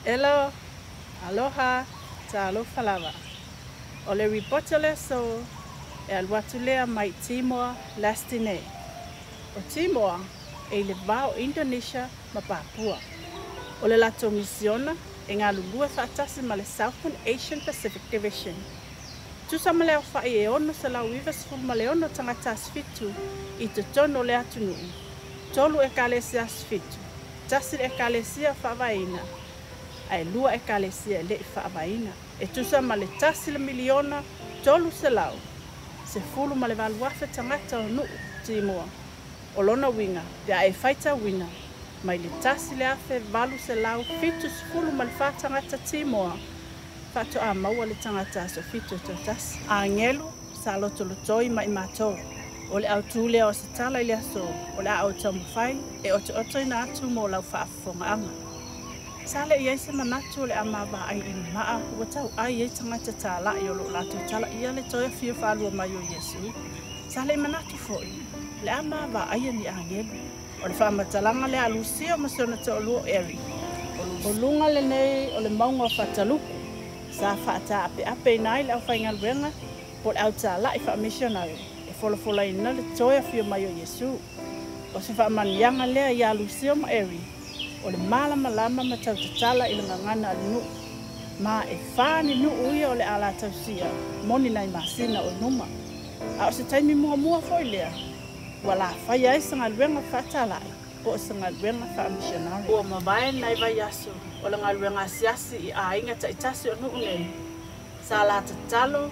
Hello, aloha, talo falawa. O le ripoto le so e aluatu lea mai Timor Lestine. O Timor e le vao Indonesia ma Papua. O le lato misiona e ngā lulua whaatasi ma le Southern Asian Pacific Division. Tusa ma leo whai e ono sa lau iwa sifuru ma le ono tangata asfitu i te tono le atunuu. Tolu e kalesia asfitu, tasi e kalesia whawaina. Ai lua e kalesia le whaavaina. E tusa ma le tasi le miliona tolu se lau. Se fulu ma le waluafe tangata o nuu Timor. O lona winga, pia e whaita wina. Mai le tasi le afe valu se lau fitu se fulu ma le whatangata Timor. Whato a maua le tangata so fitu to tasi. A ngelu, sa loto lotoi mai matou. O le au tūlea o se tala ili aso. O le au tamu whai, e oto ina atu mo lau whaafonga anga. Sale ia se manatu le amava ai i maa ua tau ai e tangata tala i o lo latu tala ia le toia fia whalua mai o Yesu. Sale i manatu foi, le amava ai ni angelu. O le whaamatalanga le alusia ma sona te o luo eri. O lunga le nei o le maunga whataluku. Sa whaata ape nai le au whainga luenga, po le au tala i wha missionary. E wholofola ina le toia fia mai o Yesu. O se whaamanianga lea i alusia ma eri. O le malama ma tau tatala i le ngangana ali nuu. Ma e whāni nuu uia o le ala tausia, moni nei masina o numa. A o se taimi mua foi lea, wala whai ai sanga luenga whatalai, o sanga luenga wha missionary. Ua mawai nei vai aso, o le ngaluenga siasi i a inga taitasi o nuu nei. Sa la tatalo,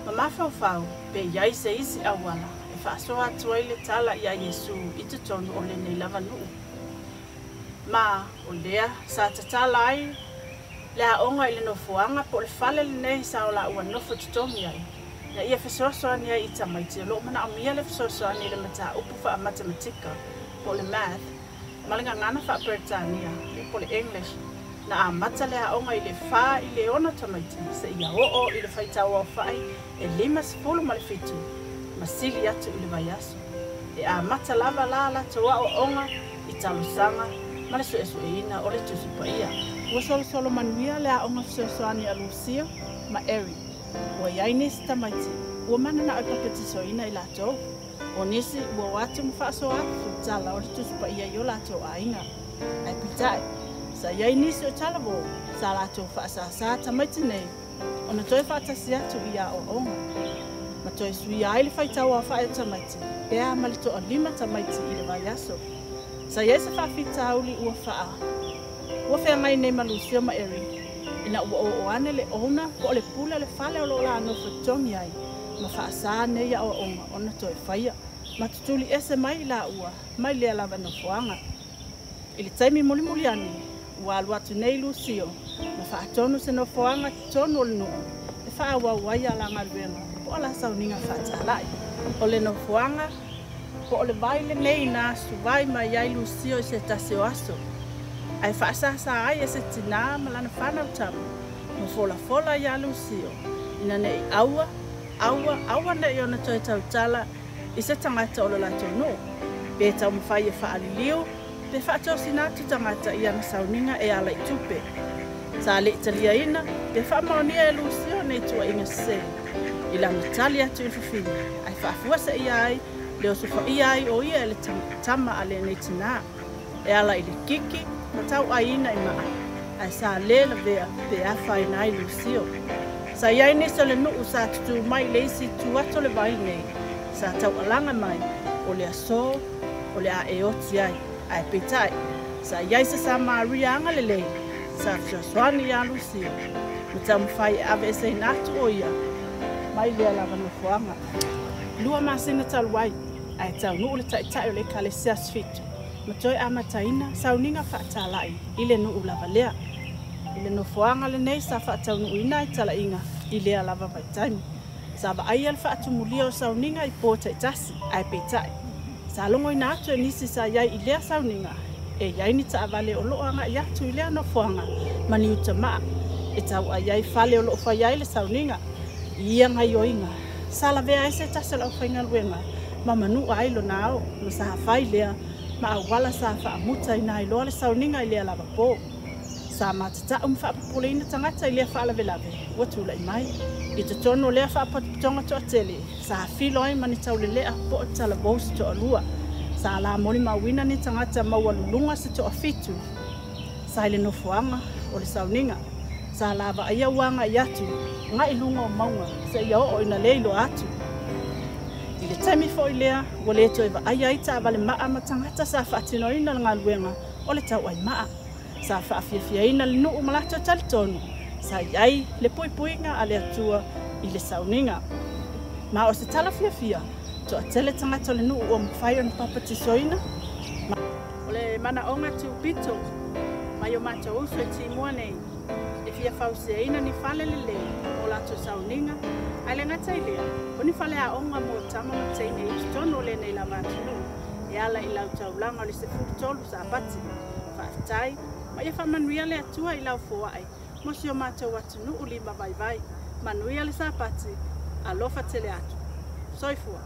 ma mawhau, pe iai se isi awala, e whaasoa atua i le tala i a Yesu, i te tonu o le nei lava nuu. Ma o lea sa tatala ai le aonga i le nofoanga po le fale le nei sa o la ua nofo tutongi ai. Na ia fesoasoani ai i tamaiti o loo mana amia le fesoasoani le mata upu wha a matematika po le math. Ma le ngangana wha Britania po le English. Na a mata le aonga i le wha i le ona tamaiti sa ia oo i le whaitaua o whai e 5 ma le fitu. Ma sili atu i le vaiaso. E a mata lava la toa o onga i talusanga ma le suesueina o le tusipa ia. Ua solo manuia le aonga fesoasoani a Lucia ma Eri. Ua iai nisi tamaiti. Ua mana na oi papetisoina i latou. O nisi ua watu mwhaaso atu tala o le tusipa ia i o latou a inga. Ai pitai. Sa iai nisi o talavo sa latou whaasasa tamaiti nei. O na toi whaatasi atu ia o onga. Ma toi sui ai le whaitaua whae tamaiti. Pea ma le toa 5 tamaiti i le vaiaso. Sa iai se whaafita auli ua whaa. Ua whea ngai nei malusio ma Eri. Ina ua o ane le ona po le pula le whale o lola anō whatongi ai. Ma whaasa nei a o onga ona toi whaia. Ma tutuli ese mai la ua, mai lea lava no fuanga. I le taimi muli ane, ua alu atu nei Lucio. Ma whaatonu se no fuanga tonu o le nuu. E wha ua waia la ngaruenga, po ala sauninga whaatalai. O le no fuanga, po o le vaile nei nā suvai mai iai Lucio i se tase o aso. Ai whaasasa ai e se tina malana whanau tamu. Mo fola ia Lucio. Ina nei aua nei ona toi tautala i se tangata o la tonu. Pe tau mwhai e whaaliliu, pe whaatosi nātu tangata i ana sauninga e ala i tupe. Sa le italia ina, pe whaamaonia e Lucio nei tua inga se. I la mitali atu i whiwhini. Ai whaafuasa i ai, leo sufa i ai o ia e le tama ale nei tina. E ala i le kiki, ma tau aina i maa. Ai sa le la vea, pe awhai nai Lucio. Sa iai nisa le nuu sa tutu mai leisi tuato le vai nei. Sa tau alanga mai, o le aso, o le a eoti ai, ai petai. Sa iai sa Maria anga le lei, sa fioswani ia Lucio. Ma tau mwhai ave ese natu o ia, mai lea lava no fuanga. Lua masinga taluai, ai tau nuu le taitai o le kale seas fitu. Ma toi amataina, sauninga whaatalai, i le nuu lava lea. I le no fuanga le nei sa whaatau nuu ina i tala inga, i lea lava vai taimi. Sa wa ai al whaatumulia o sauninga i pōta i tasi, ai petai. Sa longo ina atu e nisi sa iai i lea sauninga, e iai ni ta avale o loanga i atu i lea no fuanga, mani uta maa. E tau a iai fale o loo whai iai le sauninga, i ia ngai o inga. Sa la vea ese tasa lau whainga luenga, ma manu ai lo nao, ma sa hawhai lea, ma awala sa whaamuta i nai loa le sauninga i lea lava pō. sa matata whaapapolina tangata I lea whaalavelave, ua tūlai mai. I te tono lea whaapatonga to atele, sa filo ai mani taulelea po o tala bous to alua. Sa la moni mawina ni tangata mawalulunga se to afitu. Sa ile nofuanga o le sauninga. Sa lava aia wanga iatu, nga ilunga o maunga, sa ia o ina leilo atu. I le temi fo ilea, wa le to eva aia ita avale maa matangata sa whaatino ina ngā luenga, o le tau ai maa. Sa whaafia ina le nuu malato talitonu. Sa iai le puipuinga a le atua I le sauninga. Ma o se tala fia, to atele tangata le nuu o mwhai on papatisoina. O le mana onga tu pito, mai o mata uso e timua nei. E fia fausia ina ni fale le o lato sauninga. Ai le ngata ilea, o ni fale a onga mo tama o teine I tono le nei la matunu. E ala I lau taulanga o le se futolu sa apati. Whaafitai, ma ia whamanuia le atua I lau foai. Mosi o mata watu nuu lima vai. Manuia le sa apati, alofa tele atu. Soifua.